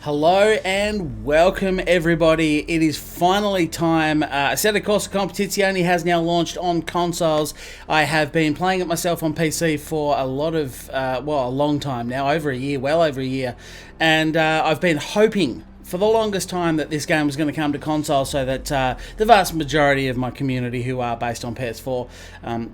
Hello and welcome everybody. It is finally time. Assetto Corsa Competizione has now launched on consoles. I have been playing it myself on PC for a long time now, well over a year. And I've been hoping for the longest time that this game was going to come to console so that the vast majority of my community who are based on PS4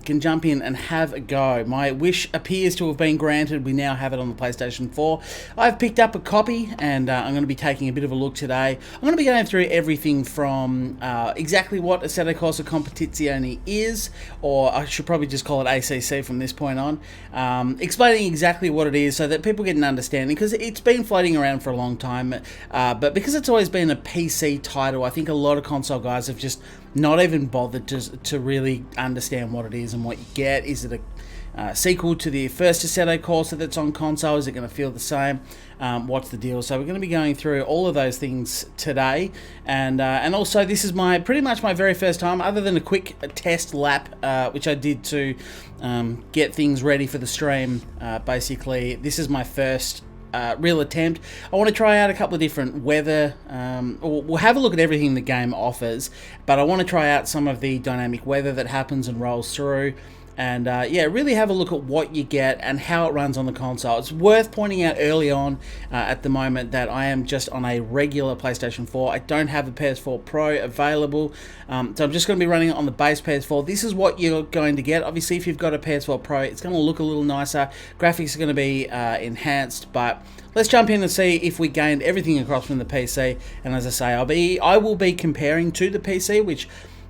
can jump in and have a go. My wish appears to have been granted. We now have it on the PlayStation 4. I've picked up a copy and I'm going to be taking a bit of a look today. I'm going to be going through everything from exactly what Assetto Corsa Competizione is, or I should probably just call it ACC from this point on, explaining exactly what it is so that people get an understanding, because it's been floating around for a long time, but because it's always been a PC title, I think a lot of console guys have just not even bothered to really understand what it is and what you get. Is it a sequel to the first Assetto Corsa that's on console? Is it going to feel the same? What's the deal? So we're going to be going through all of those things today, and also this is pretty much my very first time, other than a quick test lap, which I did to get things ready for the stream. Basically, this is my first real attempt. I want to try out a couple of different weather, we'll have a look at everything the game offers, but I want to try out some of the dynamic weather that happens and rolls through, and really have a look at what you get and how it runs on the console. It's worth pointing out early on at the moment that I am just on a regular PlayStation 4. I don't have a PS4 Pro available, so I'm just going to be running it on the base PS4. This is what you're going to get. Obviously, if you've got a PS4 Pro, it's going to look a little nicer. Graphics are going to be enhanced, but let's jump in and see if we gained everything across from the PC. And as I say, I will be comparing to the PC, which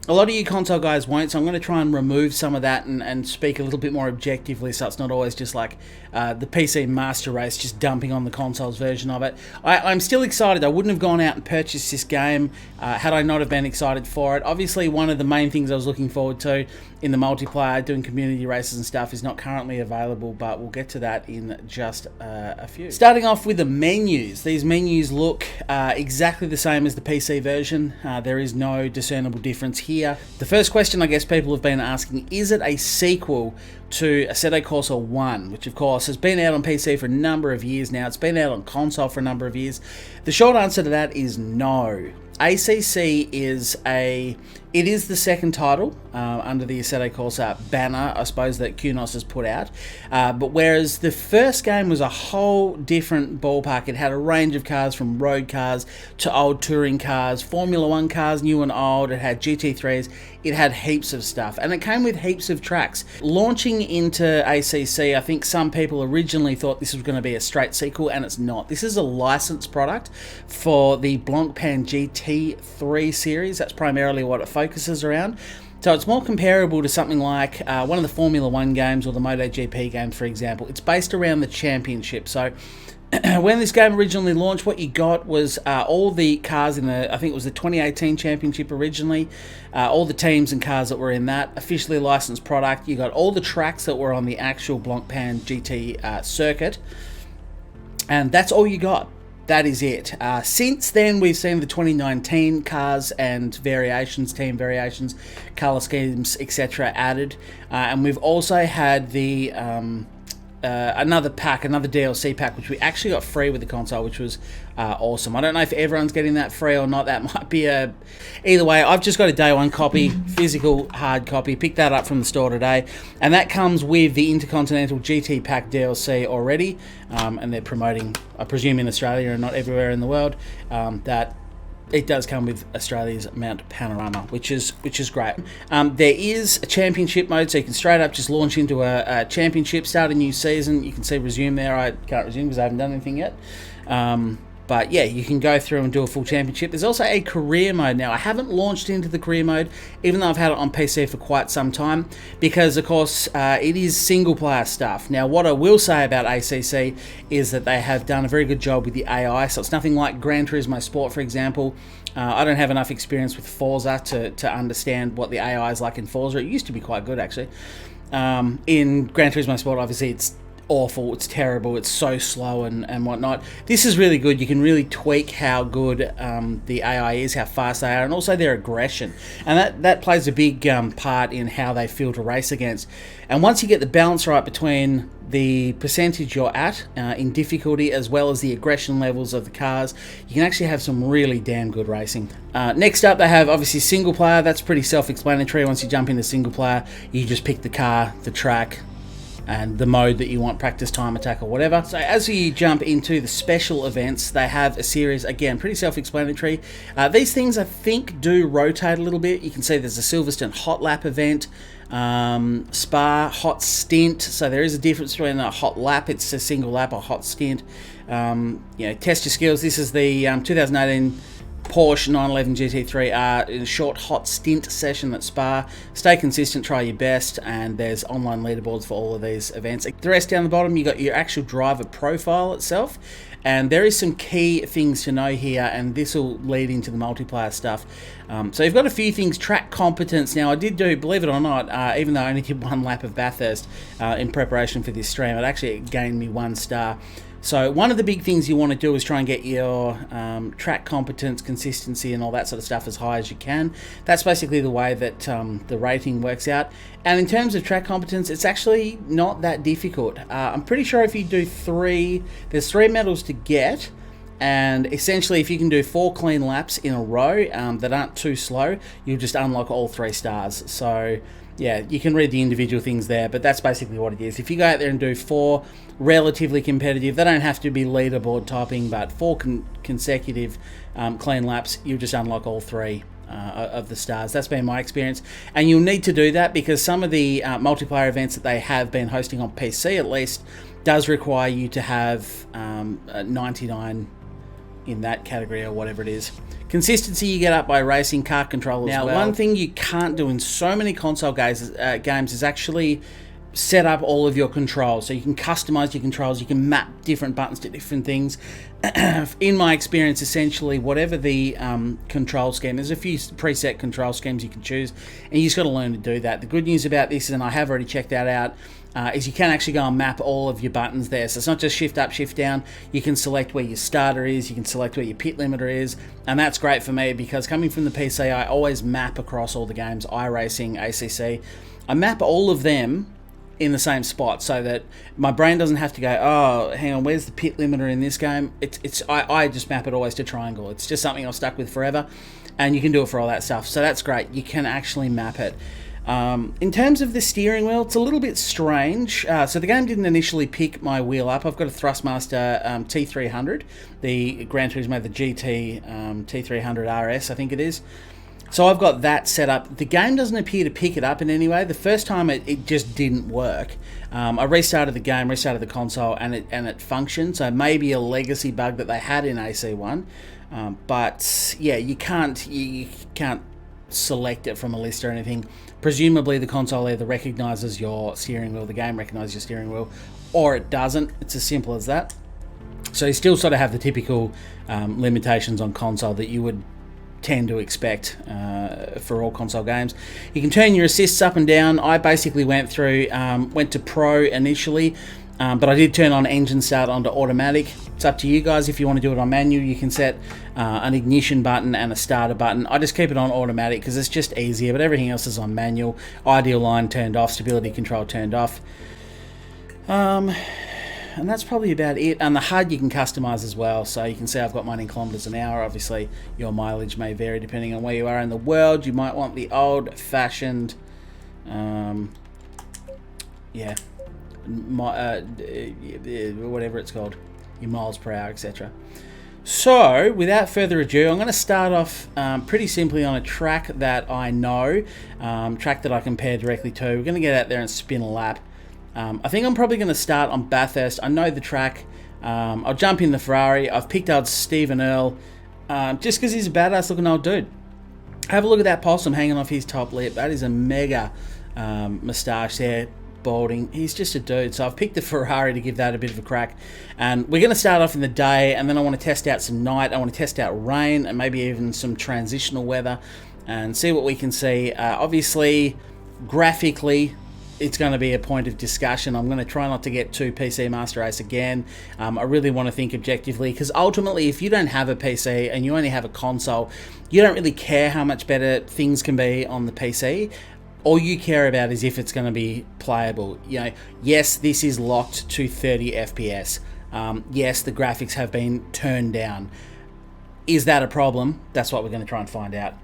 a lot of you console guys won't, so I'm going to try and remove some of that and speak a little bit more objectively, so it's not always just like the PC master race, just dumping on the console's version of it. I'm still excited. I wouldn't have gone out and purchased this game had I not have been excited for it. Obviously, one of the main things I was looking forward to in the multiplayer, doing community races and stuff, is not currently available, but we'll get to that in just a few. Starting off with the menus. These menus look exactly the same as the PC version. There is no discernible difference here. The first question I guess people have been asking, is it a sequel to Assetto Corsa 1, which of course has been out on PC for a number of years now. It's been out on console for a number of years. The short answer to that is no. ACC is the second title under the Assetto Corsa banner, I suppose, that Kunos has put out. But whereas the first game was a whole different ballpark, it had a range of cars from road cars to old touring cars, Formula 1 cars, new and old, it had GT3s, it had heaps of stuff, and it came with heaps of tracks. Launching into ACC, I think some people originally thought this was going to be a straight sequel, and it's not. This is a licensed product for the Blancpain GT3 series. That's primarily what it focuses around. So it's more comparable to something like one of the Formula 1 games or the MotoGP games, for example. It's based around the championship. So when this game originally launched, what you got was all the cars in I think it was the 2018 championship originally, all the teams and cars that were in that, officially licensed product. You got all the tracks that were on the actual Blancpain GT circuit, and that's all you got. That is it. Since then, we've seen the 2019 cars and variations, team variations, colour schemes, etc. added. And we've also had the another DLC pack, which we actually got free with the console, which was awesome. I don't know if everyone's getting that free or not. That might be either way. I've just got a day one copy, physical hard copy. Picked that up from the store today, and that comes with the Intercontinental GT Pack DLC already. And they're promoting, I presume in Australia and not everywhere in the world, that it does come with Australia's Mount Panorama, which is great. There is a championship mode, so you can straight up just launch into a championship, start a new season. You can see resume there. I can't resume because I haven't done anything yet. But yeah, you can go through and do a full championship. There's also a career mode. Now, I haven't launched into the career mode, even though I've had it on PC for quite some time, because, of course, it is single-player stuff. Now, what I will say about ACC is that they have done a very good job with the AI, so it's nothing like Gran Turismo Sport, for example. I don't have enough experience with Forza to understand what the AI is like in Forza. It used to be quite good, actually. In Gran Turismo Sport, obviously, it's awful, it's terrible, it's so slow and whatnot. This is really good. You can really tweak how good the AI is, how fast they are, and also their aggression. And that plays a big part in how they feel to race against. And once you get the balance right between the percentage you're at in difficulty as well as the aggression levels of the cars, you can actually have some really damn good racing. Next up, they have obviously single player. That's pretty self-explanatory. Once you jump into single player, you just pick the car, the track, and the mode that you want, practice, time, attack, or whatever. So as you jump into the special events, they have a series, again, pretty self-explanatory. These things, I think, do rotate a little bit. You can see there's a Silverstone hot lap event, Spa hot stint. So there is a difference between a hot lap, it's a single lap, or hot stint. Test your skills. This is the 2018 Porsche 911 GT3R in a short hot stint session at Spa. Stay consistent, try your best, and there's online leaderboards for all of these events. The rest down the bottom, you got your actual driver profile itself, and there is some key things to know here, and this will lead into the multiplayer stuff. So you've got a few things. Track competence. Now I did do, believe it or not, even though I only did one lap of Bathurst in preparation for this stream, it actually gained me 1 star. So one of the big things you want to do is try and get your track competence, consistency, and all that sort of stuff as high as you can. That's basically the way that the rating works out. And in terms of track competence, it's actually not that difficult. I'm pretty sure if you do there's 3 medals to get. And essentially, if you can do 4 clean laps in a row that aren't too slow, you'll just unlock all 3 stars. So yeah, you can read the individual things there, but that's basically what it is. If you go out there and do 4 relatively competitive, they don't have to be leaderboard topping, but 4 consecutive clean laps, you'll just unlock all 3 of the stars. That's been my experience, and you'll need to do that because some of the multiplayer events that they have been hosting on PC, at least, does require you to have 99 in that category or whatever it is. Consistency you get up by racing, car control as well. Now, one thing you can't do in so many console games is actually set up all of your controls. So you can customize your controls, you can map different buttons to different things. In my experience, essentially, whatever the control scheme, there's a few preset control schemes you can choose, and you just got to learn to do that. The good news about this, and I have already checked that out, is you can actually go and map all of your buttons there. So it's not just shift up, shift down. You can select where your starter is, you can select where your pit limiter is, and that's great for me because coming from the PC, I always map across all the games, iRacing, ACC. I map all of them in the same spot so that my brain doesn't have to go, oh, hang on, where's the pit limiter in this game? I just map it always to triangle. It's just something I've stuck with forever, and you can do it for all that stuff. So that's great. You can actually map it. In terms of the steering wheel, it's a little bit strange. So the game didn't initially pick my wheel up. I've got a Thrustmaster T300, the Gran Turismo, the GT T300 RS, I think it is. So I've got that set up. The game doesn't appear to pick it up in any way. The first time it just didn't work. I restarted the game, restarted the console, and it functioned. So maybe a legacy bug that they had in AC1. But yeah, you can't select it from a list or anything. Presumably the console either recognizes your steering wheel, the game recognizes your steering wheel, or it doesn't. It's as simple as that. So you still sort of have the typical limitations on console that you would tend to expect for all console games. You can turn your assists up and down. I basically went to Pro initially, but I did turn on engine start onto automatic. It's up to you guys. If you want to do it on manual, you can set an ignition button and a starter button. I just keep it on automatic because it's just easier, but everything else is on manual. Ideal line turned off, stability control turned off. And that's probably about it. And the HUD you can customize as well. So you can see I've got mine in kilometers an hour. Obviously, your mileage may vary depending on where you are in the world. You might want the old-fashioned, whatever it's called, your miles per hour, etc. So, without further ado, I'm going to start off pretty simply on a track that I know, track that I compare directly to. We're going to get out there and spin a lap. I think I'm probably going to start on Bathurst. I know the track. I'll jump in the Ferrari. I've picked out Stephen Earl just because he's a badass looking old dude. Have a look at that possum hanging off his top lip. That is a mega moustache there, balding. He's just a dude. So I've picked the Ferrari to give that a bit of a crack. And we're going to start off in the day, and then I want to test out some night. I want to test out rain and maybe even some transitional weather and see what we can see. Obviously, graphically, it's going to be a point of discussion. I'm going to try not to get too PC Master Race again. I really want to think objectively, because ultimately, if you don't have a PC and you only have a console, you don't really care how much better things can be on the PC. All you care about is if it's going to be playable. You know, yes, this is locked to 30 FPS. Yes, the graphics have been turned down. Is that a problem? That's what we're going to try and find out.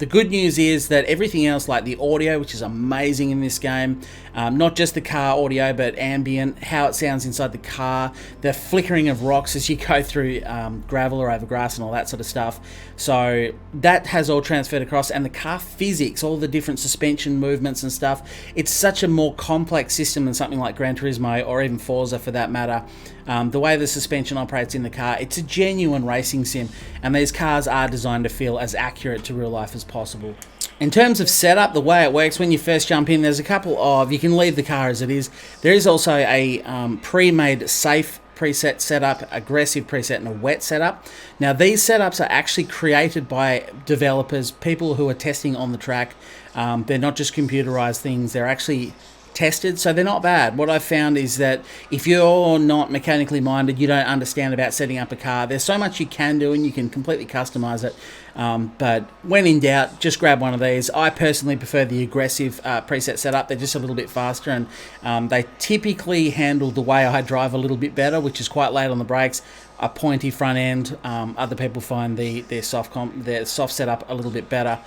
The good news is that everything else, like the audio, which is amazing in this game, not just the car audio, but ambient, how it sounds inside the car, the flickering of rocks as you go through gravel or over grass and all that sort of stuff. So that has all transferred across, and the car physics, all the different suspension movements and stuff, it's such a more complex system than something like Gran Turismo or even Forza for that matter. The way the suspension operates in the car, it's a genuine racing sim, and these cars are designed to feel as accurate to real life as possible. In terms of setup, the way it works when you first jump in, there's a couple of, you can leave the car as it is. There is also a pre-made safe preset setup, aggressive preset, and a wet setup. Now these setups are actually created by developers, people who are testing on the track. They're not just computerized things, they're actually tested, so they're not bad. What I've found is that if you're not mechanically minded, you don't understand about setting up a car, there's so much you can do and you can completely customize it. But when in doubt, just grab one of these. I personally prefer the aggressive preset setup. They're just a little bit faster, and they typically handle the way I drive a little bit better, which is quite late on the brakes, a pointy front end. Other people find their soft setup a little bit better.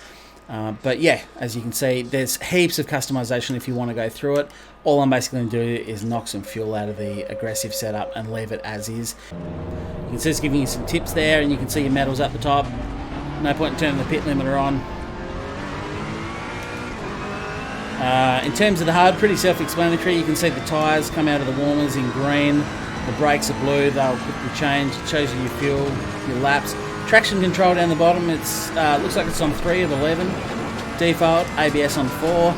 But yeah, as you can see, there's heaps of customization if you want to go through it. All I'm basically going to do is knock some fuel out of the aggressive setup and leave it as is. You can see it's giving you some tips there, and you can see your medals at the top. No point in turning the pit limiter on. In terms of the HUD, pretty self-explanatory. You can see the tyres come out of the warmers in green. The brakes are blue. They'll quickly change. It shows you your fuel, your laps. Traction control down the bottom, it's looks like it's on 3 of 11. Default, ABS on 4.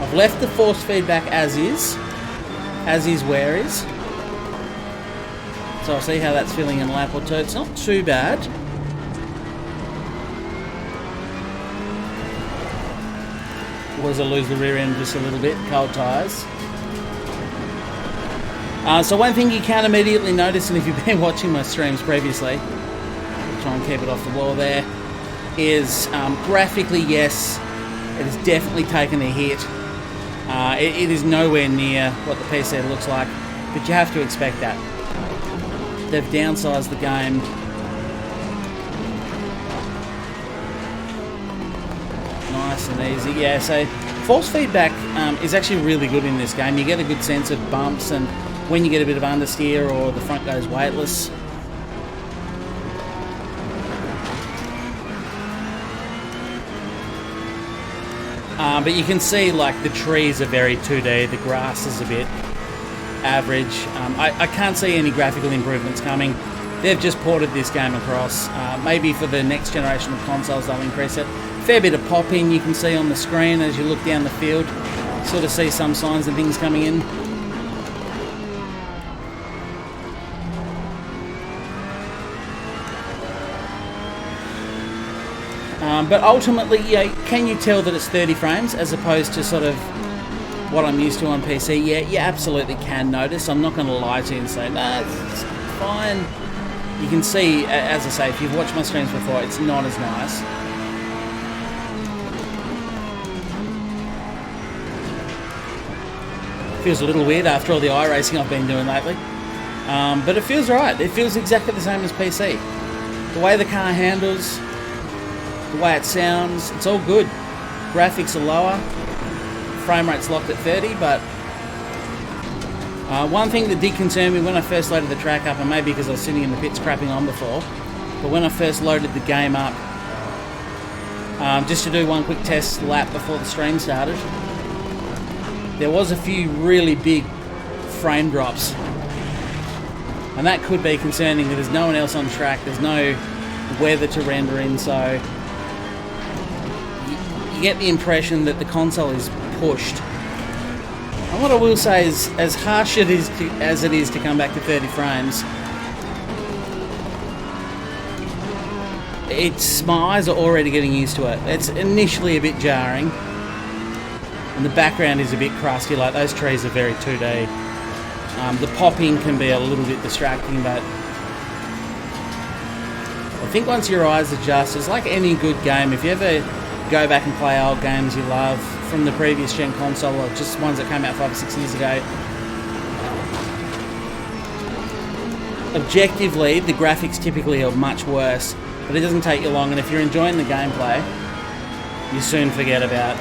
I've left the force feedback as is where is. So I'll see how that's feeling in a lap or two. It's not too bad. Was I lose the rear end just a little bit, cold tyres. So one thing you can immediately notice, and if you've been watching my streams previously, I'll try and keep it off the wall there, is graphically, yes, it has definitely taken a hit. It is nowhere near what the PC looks like, but you have to expect that. They've downsized the game. Nice and easy, yeah, so force feedback is actually really good in this game. You get a good sense of bumps, and when you get a bit of understeer or the front goes weightless. But you can see, like, the trees are very 2D, the grass is a bit average. I can't see any graphical improvements coming. They've just ported this game across. Maybe for the next generation of consoles they'll increase it. Fair bit of popping you can see on the screen as you look down the field. Sort of see some signs and things coming in. But ultimately, can you tell that it's 30 frames as opposed to sort of what I'm used to on PC? Yeah, you absolutely can notice. I'm not going to lie to you and say, no, it's fine. You can see, as I say, if you've watched my streams before, it's not as nice. Feels a little weird after all the iRacing I've been doing lately. But it feels right. It feels exactly the same as PC. The way the car handles, the way it sounds, it's all good. Graphics are lower, frame rate's locked at 30, but one thing that did concern me when I first loaded the track up, and maybe because I was sitting in the pits crapping on before, but when I first loaded the game up, just to do one quick test lap before the stream started, there was a few really big frame drops, and that could be concerning. That there's no one else on track, there's no weather to render in, so you get the impression that the console is pushed. And what I will say is, as harsh as it is to come back to 30 frames, my eyes are already getting used to it. It's initially a bit jarring, and the background is a bit crusty. Like those trees are very 2D. The popping can be a little bit distracting, but I think once your eyes adjust, it's like any good game. If you ever go back and play old games you love from the previous gen console, or just ones that came out 5 or 6 years ago, objectively the graphics typically are much worse, but it doesn't take you long, and if you're enjoying the gameplay, you soon forget about